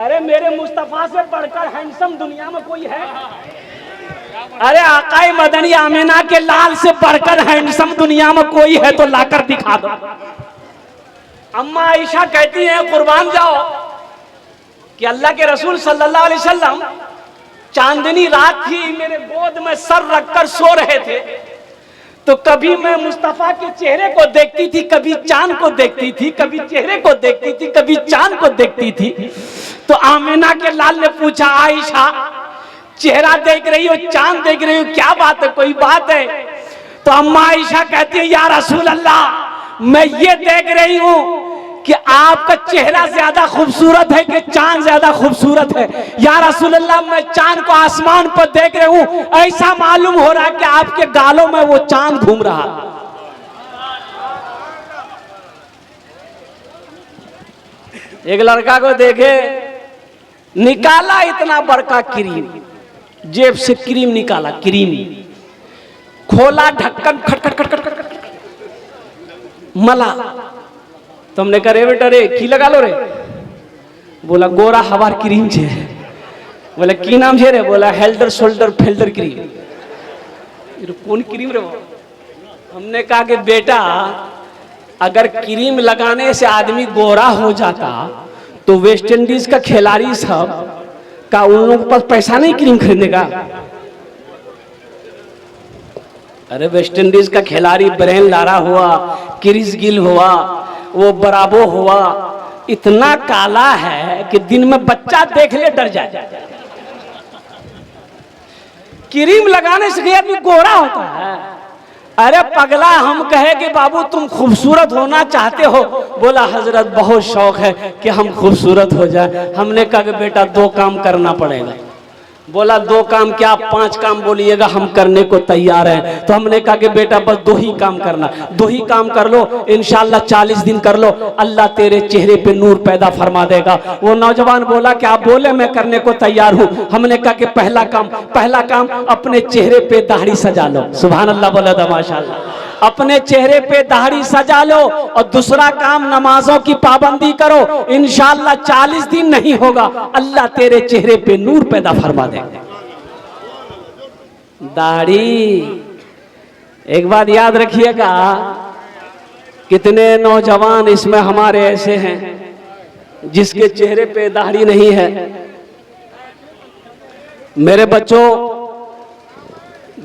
अरे मेरे मुस्तफा से बढ़कर हैंडसम दुनिया में कोई है? अरे आकाए मदनी आमिना के लाल से बढ़कर हैंडसम दुनिया में कोई है तो लाकर दिखा दो। अम्मा आयशा कहती हैं कुर्बान जाओ कि अल्लाह के रसूल सल्लल्लाहु अलैहि वसल्लम चांदनी रात थी, मेरे गोद में सर रखकर सो रहे थे, तो कभी मैं मुस्तफा के चेहरे को देखती थी, कभी चांद को देखती थी, कभी चेहरे को देखती थी, कभी चांद को देखती थी। तो आमिना के लाल ने पूछा, आयशा चेहरा देख रही हो, चांद देख रही हो, क्या बात है, कोई बात है? तो अम्मा आयशा कहती है, या रसूल अल्लाह मैं ये देख रही हूं कि आपका चेहरा ज्यादा खूबसूरत है कि चांद ज्यादा खूबसूरत है? या रसूल अल्लाह मैं चांद को आसमान पर देख रही हूं, ऐसा मालूम हो रहा है कि आपके गालों में वो चांद घूम रहा। एक लड़का को देखे, निकाला इतना बड़का क्रीम, जेब से क्रीम निकाला, क्रीम खोला, ढक्कन खटखट खटखट खटखट मला। तुमने कहा रे बेटा रे की लगा लो रे? बोला गोरा हवार क्रीम छे। बोला की नाम छे रे? बोला हेल्डर शोल्डर फेल्डर क्रीम। कौन क्रीम रे वो? हमने कहा कि बेटा अगर क्रीम लगाने से आदमी गोरा हो जाता तो वेस्ट इंडीज का खिलाड़ी सब का उन लोगों के पास पैसा नहीं क्रीम खरीदने का? अरे वेस्ट इंडीज का खिलाड़ी ब्रेन लारा हुआ, क्रिस गिल हुआ, वो बराबो हुआ, इतना काला है कि दिन में बच्चा देख ले डर जाए। क्रीम लगाने से आदमी गोरा होता है? अरे पगला, हम कहे कि बाबू तुम खूबसूरत होना चाहते हो? बोला हजरत बहुत शौक है कि हम खूबसूरत हो जाए। हमने कहा कि बेटा 2 काम करना पड़ेगा। बोला 2 काम क्या? 5 काम बोलिएगा, हम करने को तैयार हैं। तो हमने कहा कि बेटा बस 2 ही काम करना, 2 ही काम कर लो, इंशाल्लाह 40 दिन कर लो, अल्लाह तेरे चेहरे पे नूर पैदा फरमा देगा। वो नौजवान बोला कि आप बोले मैं करने को तैयार हूँ। हमने कहा कि पहला काम अपने चेहरे पे दाढ़ी सजा लो। सुभान अल्लाह बोला था माशाल्लाह। अपने चेहरे पे दाढ़ी सजा लो। और दूसरा काम नमाजों की पाबंदी करो, इंशाल्लाह 40 दिन नहीं होगा, अल्लाह तेरे चेहरे पे नूर पैदा फरमा देगा। दाढ़ी, एक बात याद रखिएगा, कितने नौजवान इसमें हमारे ऐसे हैं जिसके चेहरे पे दाढ़ी नहीं है। मेरे बच्चों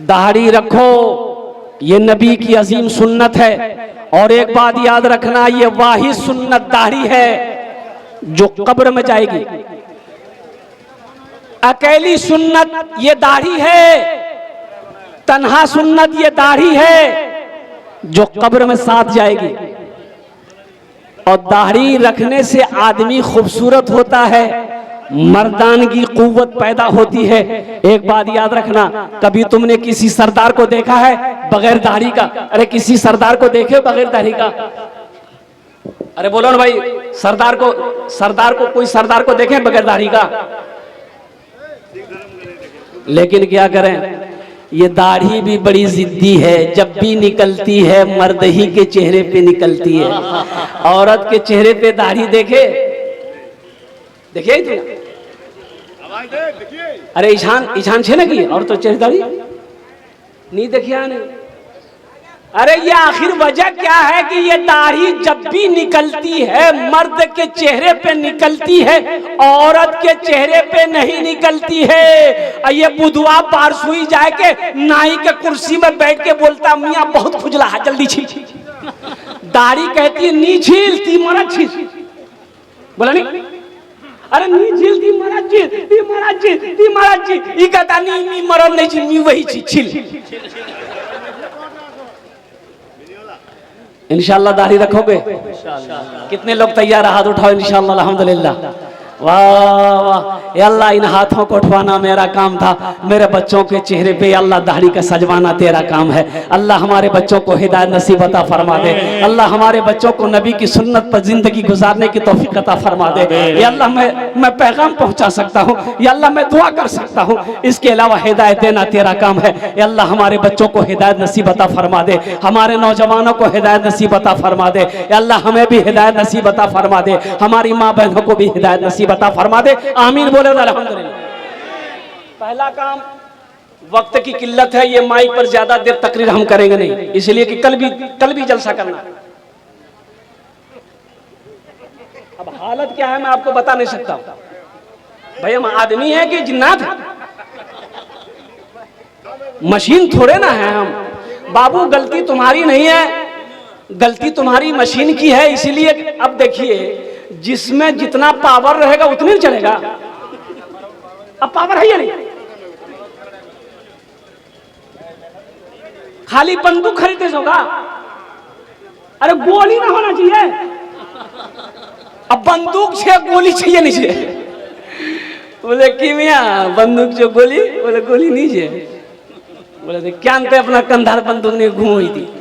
दाढ़ी रखो, ये नबी की अजीम सुन्नत है। और एक बात याद रखना, ये वाही सुन्नत दाढ़ी है जो कब्र में जाएगी। अकेली सुन्नत ये दाढ़ी है, तन्हा सुन्नत ये दाढ़ी है जो कब्र में साथ जाएगी। और दाढ़ी रखने से आदमी खूबसूरत होता है, मर्दानगी कुव्वत पैदा होती है। एक बात याद रखना, कभी तुमने किसी सरदार को देखा है बगैर दाढ़ी का? अरे किसी सरदार को देखे बगैर दाढ़ी का? अरे बोलो ना भाई, सरदार को कोई सरदार को देखे बगैर दाढ़ी का? लेकिन क्या करें, ये दाढ़ी भी बड़ी जिद्दी है, जब भी निकलती है मर्द ही के चेहरे पे निकलती है। औरत के चेहरे पे दाढ़ी देखे देखिए, अरे ईशान छे ना की और तो चेहरे दाढ़ी नहीं देखिए नहीं। अरे ये आखिर वजह क्या है कि ये दाढ़ी जब भी निकलती है मर्द के चेहरे पे निकलती है, औरत के चेहरे पे नहीं निकलती है। ये बुधवा पारसुई जाए के नाई के कुर्सी में बैठ के बोलता, मियाँ बहुत खुजला है, जल्दी छील। दाढ़ी कहती है नी छील, ती मरा छील। बोला नहीं? अरे नी झील दी महाराज जी, दी महाराज जी, दी महाराज जी, ई कहता नी मरल नहीं छी, नी वही छील। इंशाल्लाह दाढ़ी रखोगे? कितने लोग तैयार? हाथ उठाओ इंशाल्लाह। अल्हम्दुलिल्लाह, वाह वाह। अल्लाह इन हाथों को उठवाना मेरा काम था, मेरे बच्चों के चेहरे पे अल्लाह दाढ़ी का सजवाना तेरा काम है। अल्लाह हमारे बच्चों को हिदायत नसीब अता फरमा दे। अल्लाह हमारे बच्चों को नबी की सुन्नत पर जिंदगी गुजारने की तौफीक अता फरमा दे। या अल्लाह मैं पैगाम पहुंचा सकता हूँ, या अल्लाह मैं दुआ कर सकता हूँ, इसके अलावा हिदायत देना तेरा काम है। या अल्लाह हमारे बच्चों को हिदायत नसीब अता फरमा दे, हमारे नौजवानों को हिदायत नसीब अता फरमा दे। या अल्लाह हमें भी हिदायत नसीब अता फरमा दे, हमारी माँ बहनों को भी हिदायत नसीब अता फरमा दे। आमीन बोले तो अल्हम्दुलिल्लाह। पहला काम, वक्त की किल्लत है, ये माइक पर ज्यादा देर तकरीर हम करेंगे नहीं, इसलिए कि कल भी जलसा करना। अब हालत क्या है मैं आपको बता नहीं सकता भाई, हम आदमी है कि जिन्नात है, मशीन थोड़े ना है हम। बाबू गलती तुम्हारी नहीं है, गलती तुम्हारी मशीन की है। इसीलिए अब देखिए, जिसमें जितना पावर रहेगा उतनी ही चलेगा। अब पावर है या नहीं? खाली बंदूक खरीदे होगा, अरे गोली ना होना चाहिए। अब बंदूक से गोली चाहिए नहीं चाहिए? बोले कि मियाँ बंदूक जो गोली, बोले गोली नहीं चाहिए। बोले क्या अंते अपना कंधार बंदूक नहीं घूम हुई थी।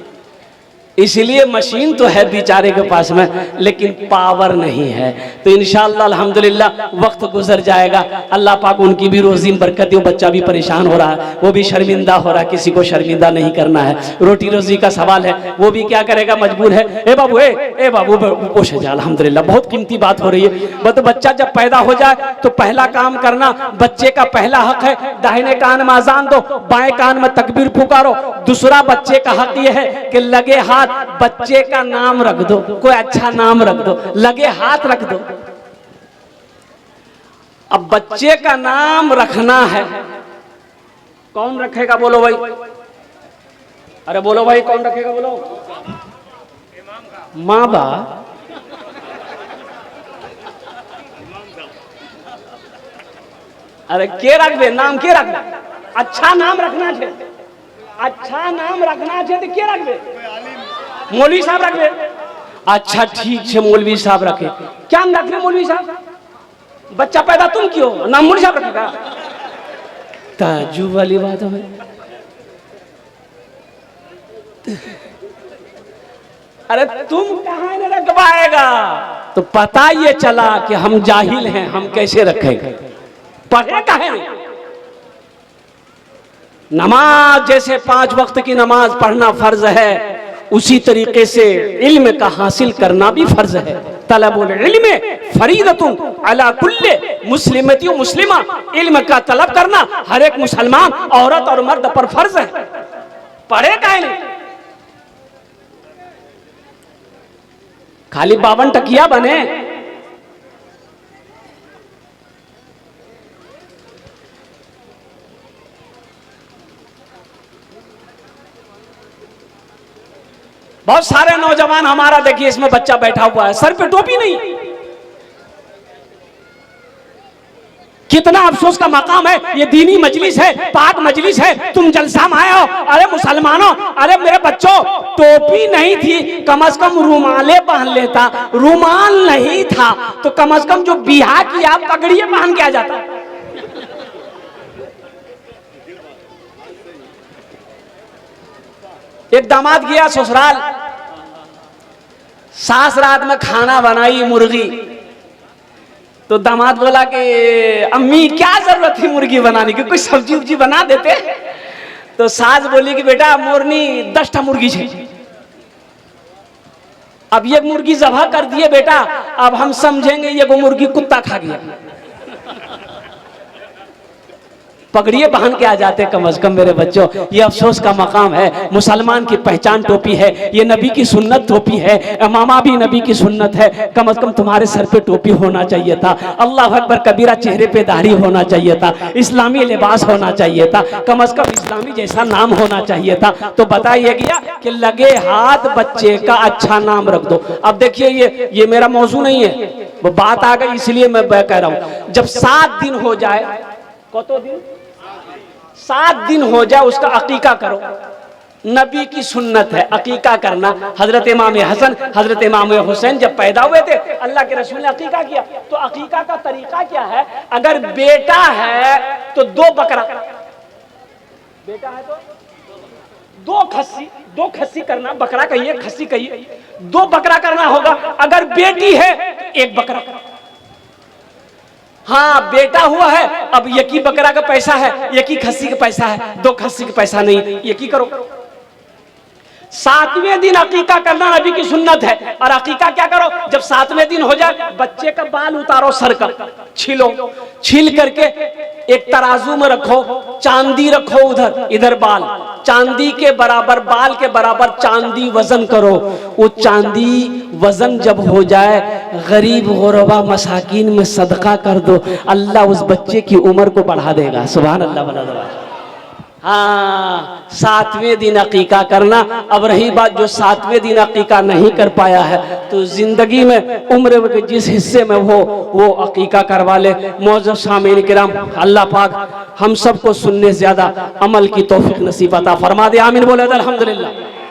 इसलिए मशीन तो है बेचारे के पास में, लेकिन पावर नहीं है। तो इंशाअल्लाह अल्हम्दुलिल्लाह वक्त गुजर जाएगा, अल्लाह पाक उनकी भी रोजी में बरकत दे। बच्चा भी परेशान हो रहा है, वो भी शर्मिंदा हो रहा है, किसी को शर्मिंदा नहीं करना है। रोटी रोजी का सवाल है, वो भी क्या करेगा, मजबूर है। ए बाबू, ए बाबू खुश हो जाए, अल्हम्दुलिल्लाह बहुत कीमती बात हो रही है। तो बच्चा जब पैदा हो जाए तो पहला काम करना, बच्चे का पहला हक है दाहिने कान में अजान दो, बाएं कान में तकबीर पुकारो। दूसरा बच्चे का हक यह है कि लगे हाथ बच्चे का नाम रख दो, कोई अच्छा नाम रख दो, लगे हाथ रख दो। अब बच्चे का नाम रखना है, कौन रखेगा बोलो भाई? अरे बोलो भाई, कौन रखेगा बोलो? माँ बाप। अरे के रख दे नाम, के रख दे? अच्छा नाम रखना चाहिए, अच्छा नाम रखना चाहिए तो के रख दे? मौलवी साहब रख दे। अच्छा ठीक है, मौलवी साहब रखे। क्या रख रहे मौलवी साहब? बच्चा पैदा तुम क्यों, नाम मौलवी साहब रखेगा? ताज्जुब वाली बात है। अरे तुम कहाँ न रखवाएगा? तो पता ये चला कि हम जाहिल हैं, हम कैसे रखेंगे? पढ़े कहे नहीं। नमाज जैसे 5 वक्त की नमाज पढ़ना फर्ज है, उसी तरीके से इल्म का हासिल करना भी फर्ज है। तलबुल इल्म फरीदतुन अला कुल्ले मुस्लिमती व मुस्लिमा, इल्म का तलब करना हर एक मुसलमान औरत और मर्द पर फर्ज है। पढ़े काहे नहीं? खाली 52 टकिया बने। बहुत सारे नौजवान हमारा देखिए, इसमें बच्चा बैठा हुआ है, सर पे टोपी नहीं। कितना अफसोस का मकाम है, ये दीनी मजलिस है, पाक मजलिस है, तुम जलसा में आए हो। अरे मुसलमानों, अरे मेरे बच्चों, टोपी नहीं थी, कम से कम रुमाले पहन लेता। रुमाल नहीं था तो कम से कम जो बिहा किया पगड़िए पहन के आ जाता। एक दामाद गया ससुराल, सास रात में खाना बनाई मुर्गी, तो दामाद बोला कि अम्मी क्या जरूरत थी मुर्गी बनाने की, कोई सब्जी उब्जी बना देते। तो सास बोली कि बेटा मोरनी 10 मुर्गी है, अब ये मुर्गी ज़बह कर दिए बेटा, अब हम समझेंगे ये वो मुर्गी कुत्ता खा गया। पगड़िए पहन के आ जाते कम से कम मेरे बच्चों। ये अफसोस का मकाम है। मुसलमान की पहचान टोपी है, ये नबी की सुन्नत टोपी है, इमामा भी नबी की सुन्नत है। कम से कम तुम्हारे सर पे टोपी होना चाहिए था, अल्लाह अकबर कबीरा, चेहरे पे दाढ़ी होना चाहिए था, इस्लामी लिबास होना चाहिए था, कम से कम इस्लामी जैसा नाम होना चाहिए था। तो बताइए गया कि लगे हाथ बच्चे का अच्छा नाम रख दो। अब देखिए, ये मेरा मौजू नहीं है, वो बात आ गई इसलिए मैं कह रहा हूँ। जब 7 दिन हो जाए, कतो दिन, 7 दिन हो जाए उसका अकीका करो। नबी की सुन्नत है अकीका करना। हजरत इमाम हसन, हजरत इमाम हुसैन जब पैदा हुए थे, अल्लाह के रसूल ने अकीका किया। तो अकीका का तरीका क्या है? अगर बेटा है तो 2 बकरा, बेटा है तो 2 खस्सी करना, बकरा कहिए खस्सी कहिए, 2 बकरा करना होगा। अगर बेटी है तो 1 बकरा। हाँ बेटा हुआ है, अब एक ही बकरा का पैसा है, एक ही खस्सी का पैसा है, 2 खस्सी का पैसा नहीं, एक ही करो। 7वें दिन अकीका करना नबी की सुन्नत है। और अकीका क्या करो, जब 7वें दिन हो जाए बच्चे का बाल उतारो, सर का छीलो, छील करके एक तराजू में रखो, चांदी रखो उधर, इधर बाल, चांदी के बराबर, बाल के बराबर चांदी वजन करो। वो चांदी वजन जब हो जाए, गरीब गुरबा मसाकीन में सदका कर दो, अल्लाह उस बच्चे की उम्र को बढ़ा देगा। सुभान अल्लाह बना दो। हाँ, 7वें दिन अकीका करना। अब रही बात जो 7वें दिन अकीका नहीं कर पाया है, तो जिंदगी में उम्र के जिस हिस्से में वो अकीका करवा ले। मौजूद सामीन किराम, अल्लाह पाक हम सबको सुनने से ज्यादा अमल की तौफीक नसीब अता फरमा दे। आमीन बोले अल्हम्दुलिल्लाह।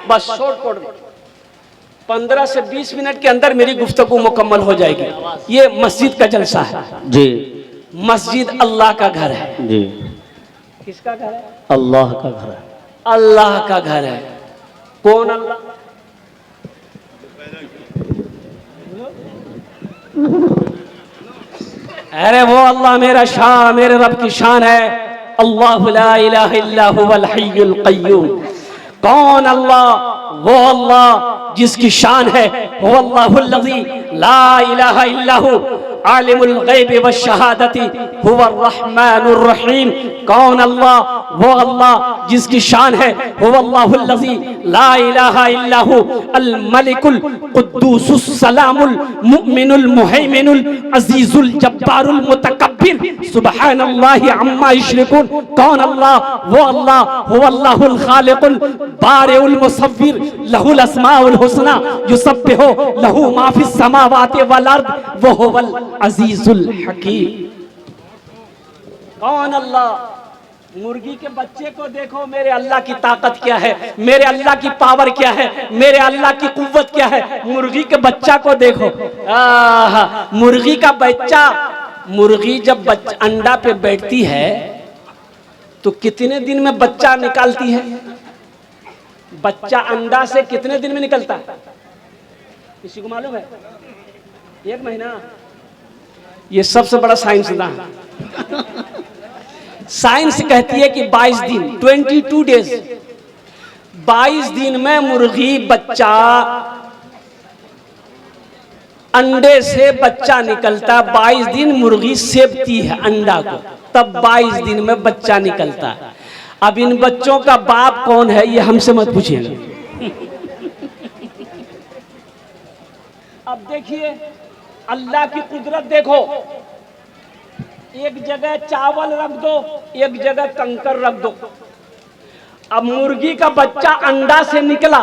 बस शॉर्ट 15 से 20 मिनट के अंदर मेरी गुफ्तगू मुकम्मल हो जाएगी। ये मस्जिद का जलसा है जी। मस्जिद अल्लाह का घर है जी। किसका घर है? अल्लाह का घर है। अल्लाह का घर है। कौन अल्लाह? अरे वो अल्लाह मेरा शाह, मेरे रब की शान है। अल्लाह ला इलाहा इल्ला हुवल हय्युल क़य्यूम। कौन अल्लाह? वो अल्लाह जिसकी शान है वो अल्लाहुल्लज़ी ला इलाहा इल्ला हु आलिमुल गैबि वश्शहादति हुवर रहमानुर रहीम। कौन अल्लाह? वो अल्लाह जिसकी शान है वो अल्लाहुल्लज़ी ला इलाहा इल्ला हु अल मलिकुल कुद्दूसुस सलामुल मुमिनुल मुहैमिनुल अजीजुल जब्बारुल मुतकब्बिर सुब्हानल्लाहि अम्मा युश्रिकून। कौन अल्लाह? वो अल्लाह हुवल्लाहुल खालिकुल बारिउल मुसव्विर लहुल अस्माउल हुस्ना युसब्बिहु लहू मा फिस समावाति वल अर्द व हुवल अजीजुल हकीम। कौन अल्लाह? मुर्गी के बच्चे को देखो, मेरे अल्लाह की ताकत क्या है, मेरे अल्लाह की पावर क्या है, मेरे अल्लाह की कुव्वत क्या है। मुर्गी के बच्चा को देखो, मुर्गी का बच्चा, मुर्गी जब अंडा पे बैठती है तो कितने दिन में बच्चा निकालती है? बच्चा अंडा से कितने दिन में निकलता है? किसी को मालूम है? 1 महीना। ये सबसे बड़ा साइंसदान साइंस कहती है कि 22 दिन, 22 डेज, 22 दिन में मुर्गी बच्चा, अंडे से बच्चा निकलता। 22 दिन मुर्गी सेपती है अंडा को, तब 22 दिन में बच्चा निकलता है। अब इन बच्चों का बाप कौन है ये हमसे मत पूछिएगा। अब देखिए अल्लाह की कुदरत देखो, एक जगह चावल रख दो, एक जगह कंकर रख दो। अब मुर्गी का बच्चा अंडा से निकला,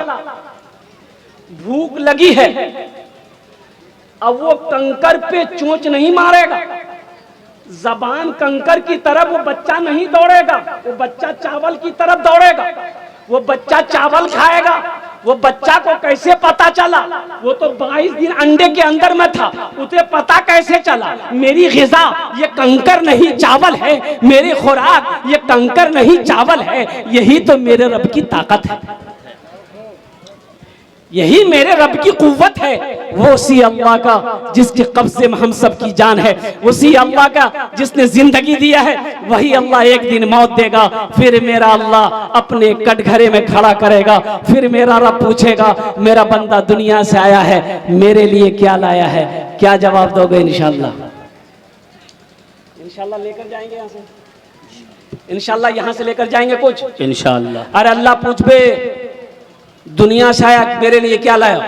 भूख लगी है, अब वो कंकर पे चोंच नहीं मारेगा, जबान कंकर की तरफ वो बच्चा नहीं दौड़ेगा, वो बच्चा चावल की तरफ दौड़ेगा। वो बच्चा चावल खाएगा। वो बच्चा को कैसे पता चला? वो तो 22 दिन अंडे के अंदर में था, उसे पता कैसे चला? मेरी ग़िज़ा ये कंकर नहीं चावल है, मेरी खुराक ये कंकर नहीं चावल है। यही तो मेरे रब की ताकत है, यही मेरे रब की कुव्वत है। वो उसी अल्लाह का जिसके कब्जे में हम सब की जान है, उसी अल्लाह का जिसने जिंदगी दिया है, वही अल्लाह एक दिन मौत देगा। फिर मेरा अल्लाह अपने कटघरे में खड़ा करेगा। फिर मेरा रब पूछेगा, मेरा बंदा दुनिया से आया है, मेरे लिए क्या लाया है? क्या जवाब दोगे? इंशाअल्लाह इंशाअल्लाह लेकर जाएंगे यहाँ से, इंशाअल्लाह यहाँ से लेकर जाएंगे कुछ इंशाअल्लाह। अरे अल्लाह पूछ बे, दुनिया से आया, मेरे लिए क्या लाया?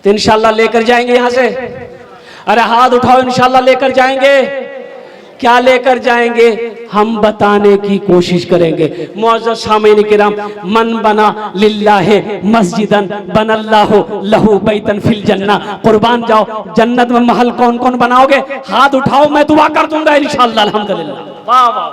तो इंशाल्लाह लेकर जाएंगे यहाँ से। अरे हाथ उठाओ, इंशाल्लाह लेकर जाएंगे। क्या लेकर जाएंगे हम बताने की कोशिश करेंगे। मौजूद सामीन किराम, मन बना लिल्लाहि मस्जिदन बनल्लाहु लहू बैतन फिल जन्ना। कुर्बान जाओ, जन्नत में महल कौन कौन बनाओगे? हाथ उठाओ, मैं दुआ कर दूंगा इंशाअल्लाह। अल्हम्दुलिल्लाह। वाह वाह।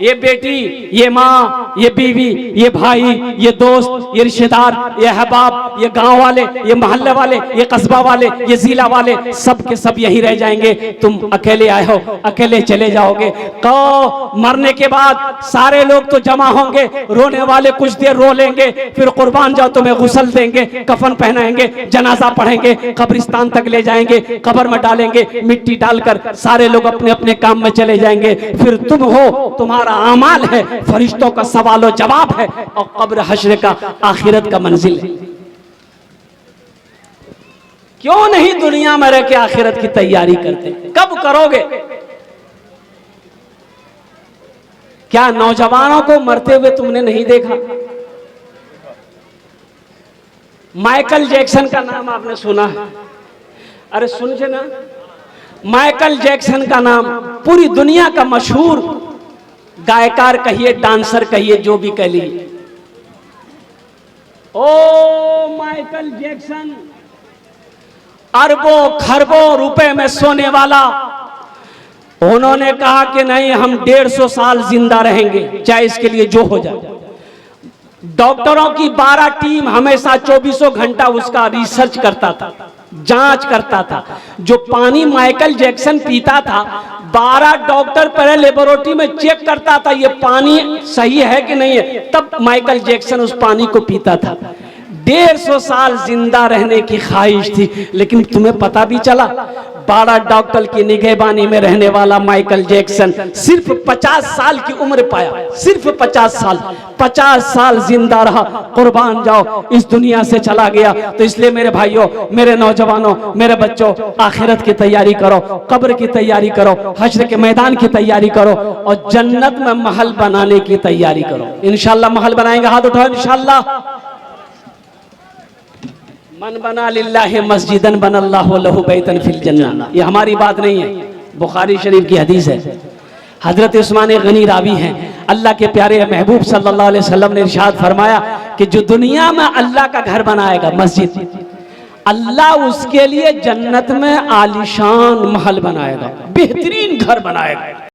ये बेटी, ये माँ, ये बीवी, ये भाई, ये दोस्त, ये रिश्तेदार, ये अहबाब, ये गांव वाले, ये मोहल्ले वाले, ये कस्बा वाले, ये जिला वाले, सब के सब यही रह जाएंगे। तुम अकेले आए हो, अकेले चले जाओगे। कहो मरने के बाद सारे लोग तो जमा होंगे, रोने वाले कुछ देर रो लेंगे, फिर कुर्बान जाओ तुम्हें गुस्ल देंगे, कफन पहनाएंगे, जनाजा पढ़ेंगे, कब्रिस्तान तक ले जाएंगे, कब्र में डालेंगे, मिट्टी डालकर सारे लोग अपने अपने काम में चले जाएंगे। फिर तुम हो, तुम्हारा अमाल है, फरिश्तों का सवाल और जवाब है, और कब्र हश्र का आखिरत का मंजिल है। क्यों नहीं दुनिया में रह के आखिरत की तैयारी करते? कब करोगे? क्या नौजवानों को मरते हुए तुमने नहीं देखा? माइकल जैक्सन का नाम आपने सुना है? अरे सुनिए ना, माइकल जैक्सन का नाम पूरी दुनिया का मशहूर गायकार कहिए, डांसर कहिए, जो भी कह लीजिए। ओ माइकल जैक्सन अरबों खरबों रुपए में सोने वाला, उन्होंने कहा कि नहीं, हम 150 साल जिंदा रहेंगे, चाहे इसके लिए जो हो जाए। डॉक्टरों की 12 टीम हमेशा 24 घंटा उसका रिसर्च करता था, जांच करता था। जो पानी माइकल जैक्सन पीता था, 12 डॉक्टर पहले लेबोरेटरी में चेक करता था ये पानी सही है कि नहीं है, तब माइकल जैक्सन उस पानी को पीता था। 150 साल जिंदा रहने की ख्वाहिश थी, लेकिन तुम्हें पता भी चला 12 डॉक्टर की निगहबानी में रहने वाला माइकल जैक्सन सिर्फ 50 साल की उम्र पाया, सिर्फ 50 साल जिंदा रहा, कुर्बान जाओ, इस दुनिया से चला गया। तो इसलिए मेरे भाइयों, मेरे नौजवानों, मेरे बच्चों, आखिरत की तैयारी करो, कब्र की तैयारी करो, हश्र के मैदान की तैयारी करो, और जन्नत में महल बनाने की तैयारी करो। इंशाल्लाह महल बनाएंगे, हाथ उठाओ इंशाल्लाह। मन बना लिल्लाहि मस्जिदन बनल्लाहु लहु बैतन फिल जन्नह। ये हमारी बात नहीं है, बुखारी शरीफ की हदीस है। हजरत उस्मान गनी रावी हैं, अल्लाह के प्यारे महबूब सल्लल्लाहु अलैहि वसल्लम ने इरशाद फरमाया कि जो दुनिया में अल्लाह का घर बनाएगा, मस्जिद, अल्लाह उसके लिए जन्नत में आलीशान महल बनाएगा, बेहतरीन घर बनाएगा।